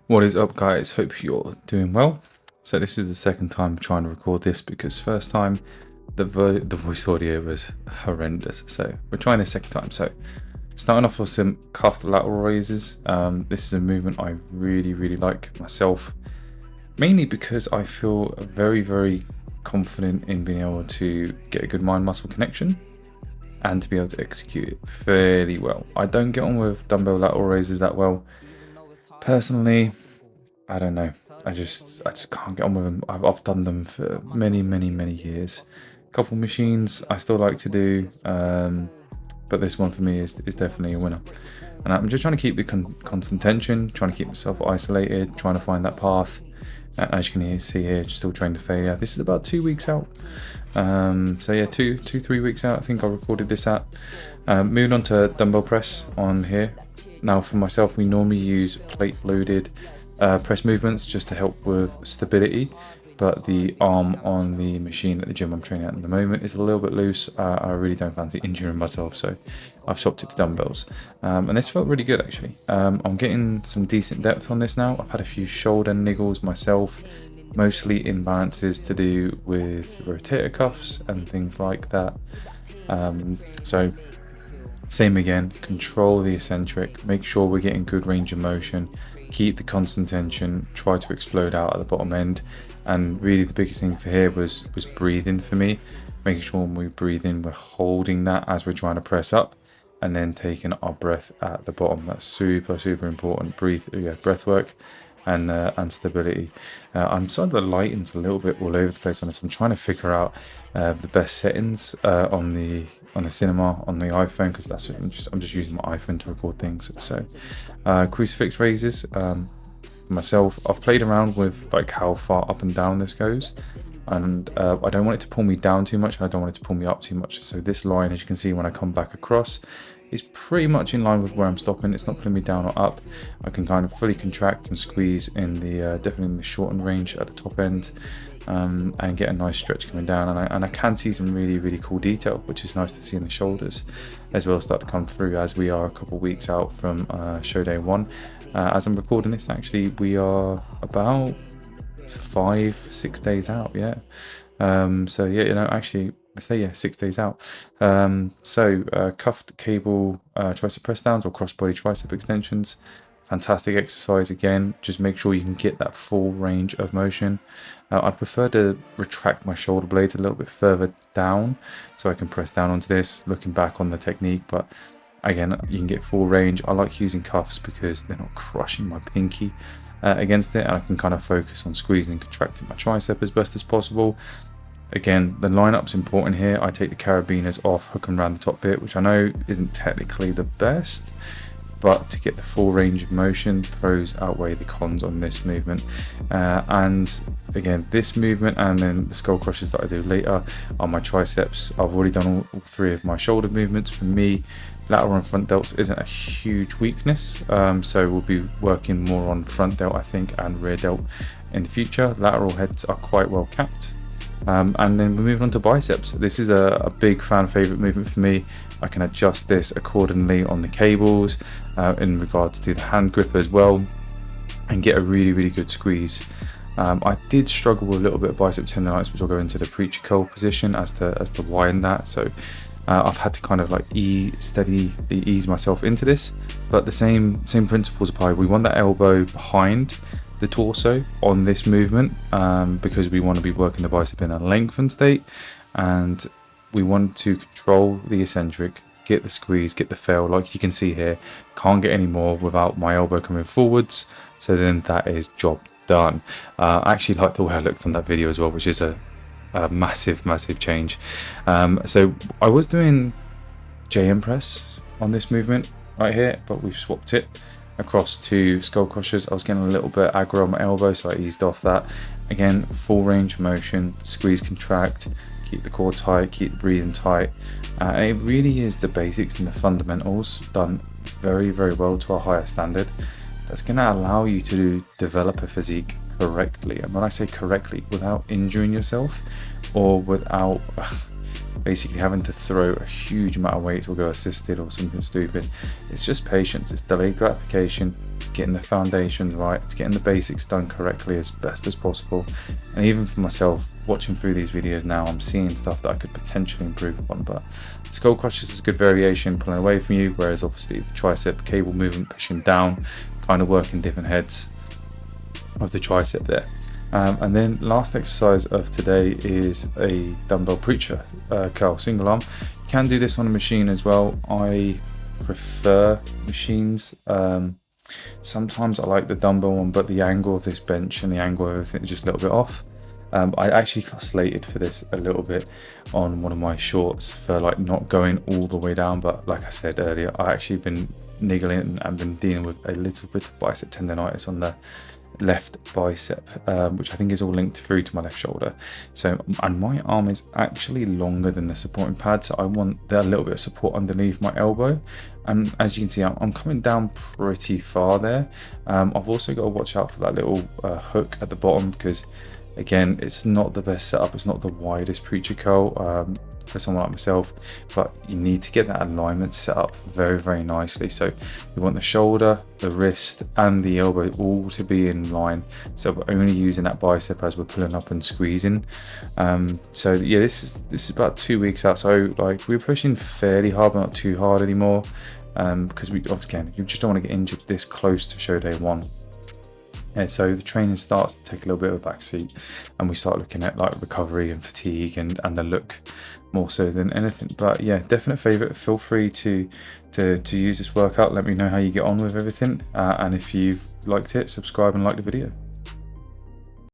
What is up, guys? Hope you're doing well. So this is the second time trying to record this because first time the voice audio was horrendous. So we're trying this second time. So starting off with some cuffed lateral raises. This is a movement I really like myself, mainly because I feel very confident in being able to get a good mind muscle connection and to be able to execute it fairly well. I don't get on with dumbbell lateral raises that well. Personally, I don't know. I just can't get on with them. I've done them for many years. A couple machines I still like to do, but this one for me is definitely a winner. And I'm just trying to keep the constant tension, trying to keep myself isolated, trying to find that path. As you can see here, just still training to failure. This is about 2 weeks out. So yeah, 3 weeks out. I think I recorded this at. Moving on to dumbbell press on here. Now for myself, we normally use plate loaded press movements just to help with stability, but the arm on the machine at the gym I'm training at the moment is a little bit loose. I really don't fancy injuring myself, so I've swapped it to dumbbells, and this felt really good actually. I'm getting some decent depth on this now. I've had a few shoulder niggles myself, mostly imbalances to do with rotator cuffs and things like that. So same again, control the eccentric, make sure we're getting good range of motion, keep the constant tension, try to explode out at the bottom end. And really the biggest thing for here was breathing for me, making sure when we breathe in, we're holding that as we're trying to press up, and then taking our breath at the bottom. That's super important. Breath work and stability. I'm starting to lighten a little bit all over the place on this. I'm trying to figure out the best settings on the cinema on the iPhone, because I'm just using my iPhone to record things. So crucifix raises, myself, I've played around with like how far up and down this goes, and I don't want it to pull me down too much, and I don't want it to pull me up too much. So this line, as you can see when I come back across, is pretty much in line with where I'm stopping. It's not pulling me down or up. I can kind of fully contract and squeeze in the definitely in the shortened range at the top end, and get a nice stretch coming down. And I can see some really cool detail, which is nice to see in the shoulders as well start to come through, as we are a couple weeks out from show day 1. As I'm recording this, actually, we are about 5-6 days out. Yeah. So yeah, actually, I say 6 days out. Cuffed cable tricep press downs or crossbody tricep extensions. Fantastic exercise again. Just make sure you can get that full range of motion. I prefer to retract my shoulder blades a little bit further down so I can press down onto this, looking back on the technique. But again, you can get full range. I like using cuffs because they're not crushing my pinky against it, and I can kind of focus on squeezing and contracting my tricep as best as possible. Again, the lineup's important here. I take the carabiners off, hook them around the top bit, which I know isn't technically the best, but to get the full range of motion, pros outweigh the cons on this movement. And again, this movement and then the skull crushes that I do later are my triceps. I've already done all 3 of my shoulder movements. For me, lateral and front delts isn't a huge weakness, so we'll be working more on front delt, I think, and rear delt in the future. Lateral heads are quite well capped. And then we move on to biceps. This is a big fan favorite movement for me. I can adjust this accordingly on the cables in regards to the hand grip as well, and get a really good squeeze. I did struggle with a little bit of bicep tendonitis, which I'll go into the preacher curl position as to why in that. So I've had to kind of like steadily ease myself into this, but the same principles apply. We want that elbow behind the torso on this movement, because we want to be working the bicep in a lengthened state, and we want to control the eccentric, get the squeeze, get the fail. Like you can see here, can't get any more without my elbow coming forwards. So then that is job done. I actually like the way I looked on that video as well, which is a massive change. So I was doing JM press on this movement right here, but we've swapped it across to Skullcrushes. I was getting a little bit aggro on my elbow, so I eased off that. Again, full range of motion, squeeze, contract, keep the core tight, keep the breathing tight. It really is the basics and the fundamentals done very well to a higher standard. That's going to allow you to develop a physique correctly, and when I say correctly, without injuring yourself or without basically having to throw a huge amount of weights or go assisted or something stupid. It's just patience, it's delayed gratification, it's getting the foundations right, it's getting the basics done correctly as best as possible. And even for myself, watching through these videos now, I'm seeing stuff that I could potentially improve upon. But Skullcrushes is a good variation, pulling away from you, whereas obviously the tricep cable movement, pushing down, kind of working different heads of the tricep there. And then last exercise of today is a dumbbell preacher curl, single arm. You can do this on a machine as well. I prefer machines. Sometimes I like the dumbbell one, but the angle of this bench and the angle of everything is just a little bit off. I actually got slated for this a little bit on one of my shorts for like not going all the way down, but like I said earlier, I actually been niggling and been dealing with a little bit of bicep tendonitis on the left bicep, which I think is all linked through to my left shoulder. So, and my arm is actually longer than the supporting pad, so I want a little bit of support underneath my elbow. And as you can see, I'm coming down pretty far there. I've also got to watch out for that little hook at the bottom, because again, it's not the best setup. It's not the widest preacher curl for someone like myself, but you need to get that alignment set up very, very nicely. So you want the shoulder, the wrist, and the elbow all to be in line. So we're only using that bicep as we're pulling up and squeezing. So yeah, this is about 2 weeks out. So like we're pushing fairly hard, but not too hard anymore, because we again, you just don't want to get injured this close to show day one. Yeah, so the training starts to take a little bit of a backseat, and we start looking at like recovery and fatigue and the look more so than anything. But yeah, definite favorite. Feel free to use this workout. Let me know how you get on with everything, and if you've liked it, subscribe and like the video.